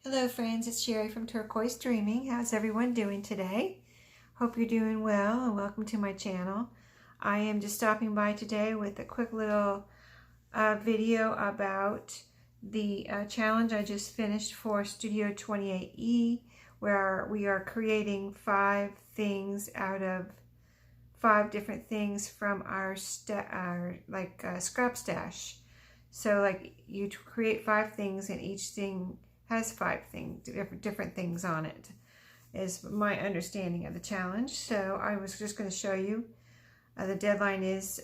Hello friends, it's Sherry from Turquoise Dreaming. How's everyone doing today? Hope you're doing well and welcome to my channel. I am just stopping by today with a quick little video about the challenge I just finished for Studio 28E, where we are creating 5 things out of 5 different things from our scrap stash. So like you create 5 things and each thing has 5 things, different things on it, is my understanding of the challenge. So I was just going to show you. The deadline is,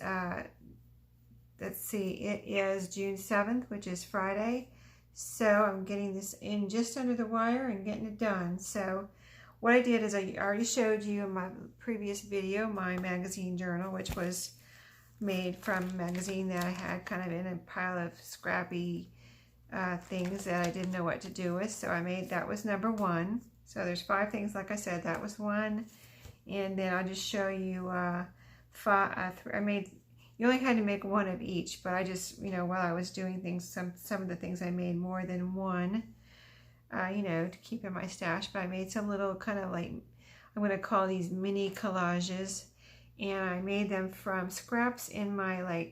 let's see, it is June 7th, which is Friday. So I'm getting this in just under the wire and getting it done. So what I did is I already showed you in my previous video my magazine journal, which was made from a magazine that I had kind of in a pile of scrappy things that I didn't know what to do with. So I made, that was number 1. So there's 5 things, like I said, that was 1. And then I'll just show you I made, you only had to make 1 of each, but I just, while I was doing things, some of the things I made more than 1, to keep in my stash. But I made some little kind of like, I'm going to call these mini collages, and I made them from scraps in my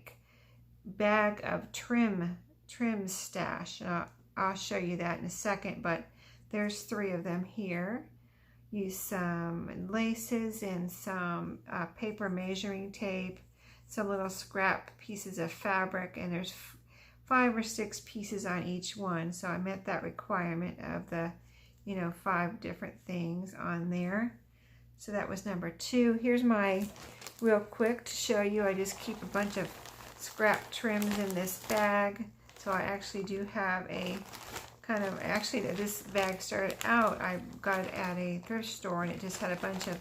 bag of trim stash. I'll show you that in a second, but there's 3 of them here. Use some laces and some paper measuring tape, some little scrap pieces of fabric, and there's 5 or 6 pieces on each one. So I met that requirement of the 5 different things on there. So that was number 2. Here's my, real quick to show you, I just keep a bunch of scrap trims in this bag. So I actually do have a kind of, actually this bag started out, I got it at a thrift store, and it just had a bunch of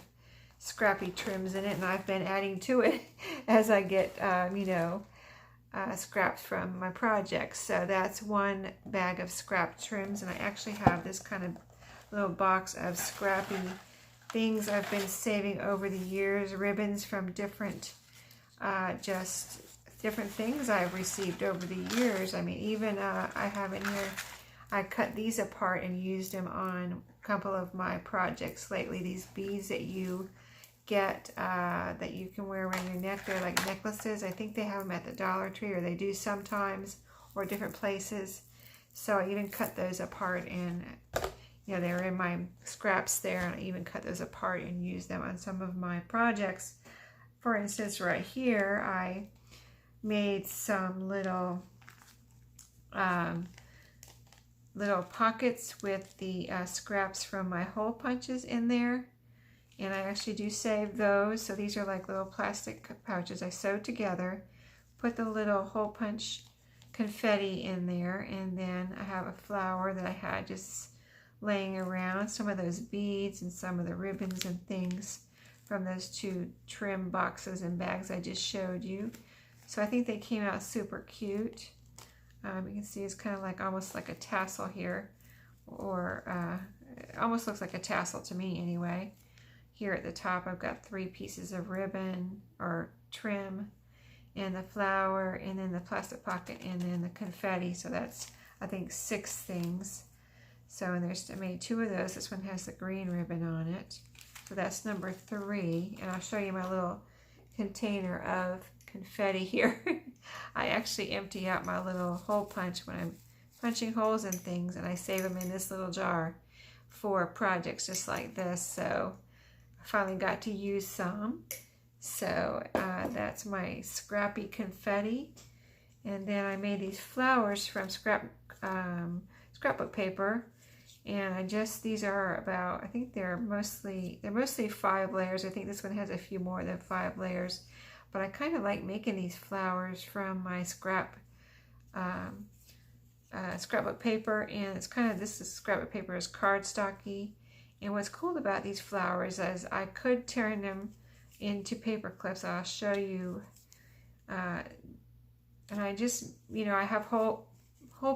scrappy trims in it, and I've been adding to it as I get, scraps from my projects. So that's 1 bag of scrap trims, and I actually have this kind of little box of scrappy things I've been saving over the years, ribbons from different, just different things I've received over the years. I mean, even I have in here, I cut these apart and used them on a couple of my projects lately. These beads that you get that you can wear around your neck, they're like necklaces. I think they have them at the Dollar Tree, or they do sometimes, or different places. So I even cut those apart, and they were in my scraps there, and I even cut those apart and used them on some of my projects. For instance, right here, I made some little pockets with the scraps from my hole punches in there, and I actually do save those. So these are like little plastic pouches I sewed together, put the little hole punch confetti in there, and then I have a flower that I had just laying around, some of those beads and some of the ribbons and things from those 2 trim boxes and bags I just showed you. So I think they came out super cute. You can see it's kind of like almost like a tassel here, or it almost looks like a tassel to me anyway. Here at the top I've got 3 pieces of ribbon or trim, and the flower, and then the plastic pocket, and then the confetti. So that's, I think, 6 things. So, and I made 2 of those. This one has the green ribbon on it. So that's number 3. And I'll show you my little container of confetti here. I actually empty out my little hole punch when I'm punching holes in things, and I save them in this little jar for projects just like this. So I finally got to use some. So that's my scrappy confetti. And then I made these flowers from scrapbook paper. And these are about, I think they're mostly 5 layers. I think this one has a few more than 5 layers. But I kind of like making these flowers from my scrapbook paper, and it's kind of, this scrapbook paper is cardstocky. And what's cool about these flowers is I could turn them into paper clips. I'll show you. And I just, I have hole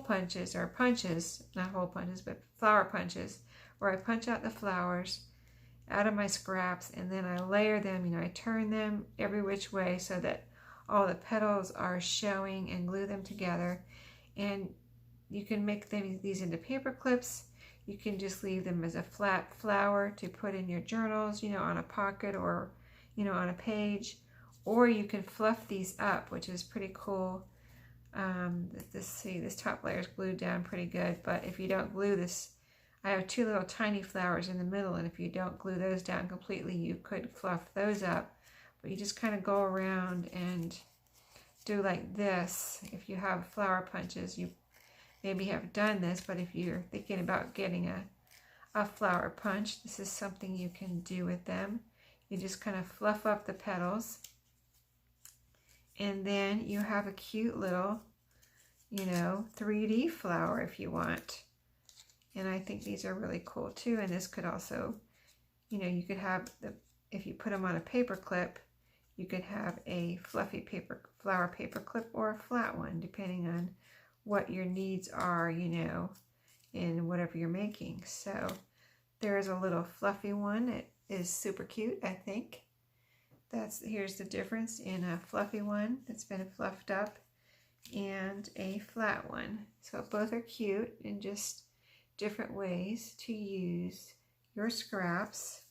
punches, or punches, not hole punches, but flower punches, where I punch out the flowers out of my scraps, and then I layer them, I turn them every which way so that all the petals are showing, and glue them together. And you can make these into paper clips. You can just leave them as a flat flower to put in your journals, you know, on a pocket or, you know, on a page. Or you can fluff these up, which is pretty cool. This top layer is glued down pretty good, but if you don't glue this, I have two little tiny flowers in the middle, and if you don't glue those down completely, you could fluff those up. But you just kind of go around and do like this. If you have flower punches, you maybe have done this, but if you're thinking about getting a flower punch, this is something you can do with them. You just kind of fluff up the petals, and then you have a cute little, you know, 3D flower if you want. And I think these are really cool too. And this could also, you know, you could have if you put them on a paper clip, you could have a fluffy flower paper clip or a flat one, depending on what your needs are, you know, in whatever you're making. So there's a little fluffy one. It is super cute, I think. Here's the difference in a fluffy one that's been fluffed up and a flat one. So both are cute and just different ways to use your scraps.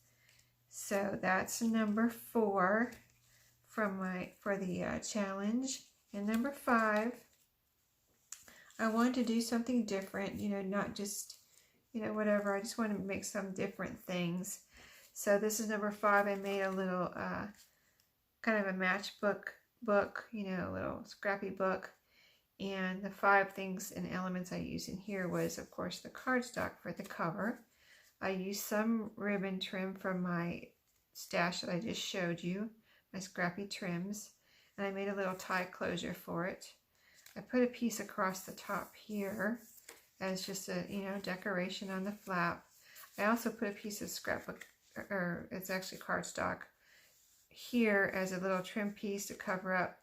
So that's number 4 for the challenge. And number 5, I wanted to do something different, you know, not just, you know, whatever. I just want to make some different things. So this is number 5. I made a little kind of a matchbook book, you know, a little scrappy book. And the 5 things and elements I used in here was, of course, the cardstock for the cover. I used some ribbon trim from my stash that I just showed you, my scrappy trims, and I made a little tie closure for it. I put a piece across the top here as just a, you know, decoration on the flap. I also put a piece of scrapbook, or it's actually cardstock, here as a little trim piece to cover up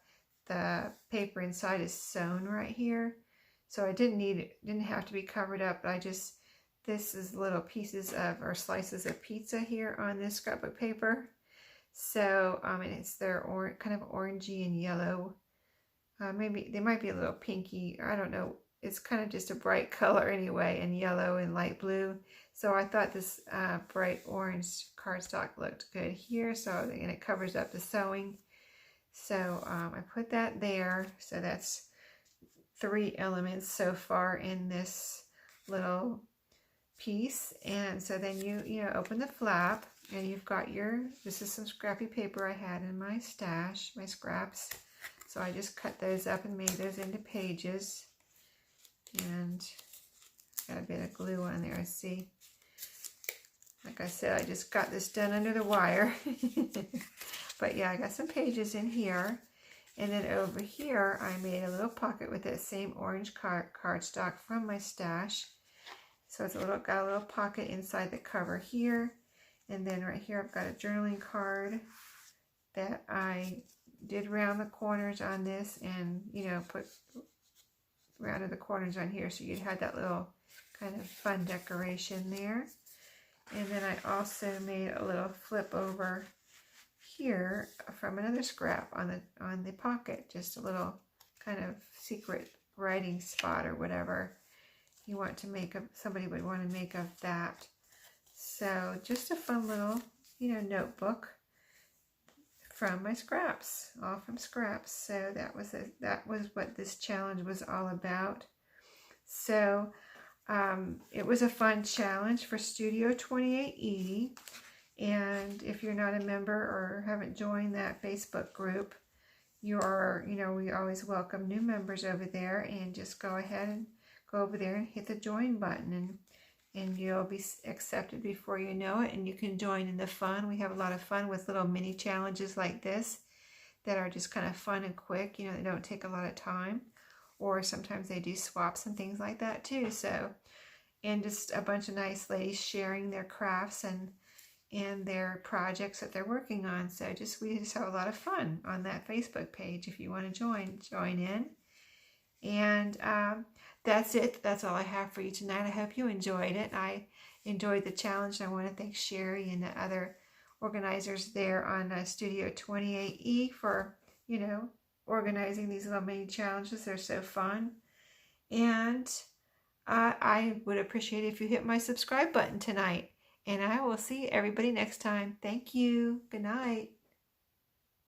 the paper inside is sewn right here. So I didn't have to be covered up, but this is little pieces of, or slices of pizza here on this scrapbook paper. So, and it's their kind of orangey and yellow. Maybe they might be a little pinky, or I don't know. It's kind of just a bright color anyway, and yellow and light blue. So I thought this bright orange cardstock looked good here. So, and it covers up the sewing. So I put that there. So that's 3 elements so far in this little piece. And so then you know, open the flap, and you've got this is some scrappy paper I had in my stash, my scraps. So I just cut those up and made those into pages. And got a bit of glue on there, see. Like I said, I just got this done under the wire. But yeah, I got some pages in here. And then over here, I made a little pocket with that same orange cardstock from my stash. So it's got a little pocket inside the cover here. And then right here, I've got a journaling card that I did round the corners on this, and, you know, put rounded the corners on here, so you'd have that little kind of fun decoration there. And then I also made a little flip over here from another scrap on the pocket, just a little kind of secret writing spot or whatever you want to make of, somebody would want to make of that. So just a fun little, you know, notebook from my scraps, all from scraps. So that was what this challenge was all about. So it was a fun challenge for Studio 2880. And if you're not a member or haven't joined that Facebook group, we always welcome new members over there, and just go ahead and go over there and hit the join button, and you'll be accepted before you know it, and you can join in the fun. We have a lot of fun with little mini challenges like this that are just kind of fun and quick. You know, they don't take a lot of time, or sometimes they do swaps and things like that too. So, and just a bunch of nice ladies sharing their crafts and their projects that they're working on. So we just have a lot of fun on that Facebook page. If you want to join in. And that's it. That's all I have for you tonight. I hope you enjoyed it. I enjoyed the challenge. I want to thank Sherry and the other organizers there on Studio 28E for, you know, organizing these little mini challenges. They're so fun. And I would appreciate it if you hit my subscribe button tonight. And I will see everybody next time. Thank you. Good night.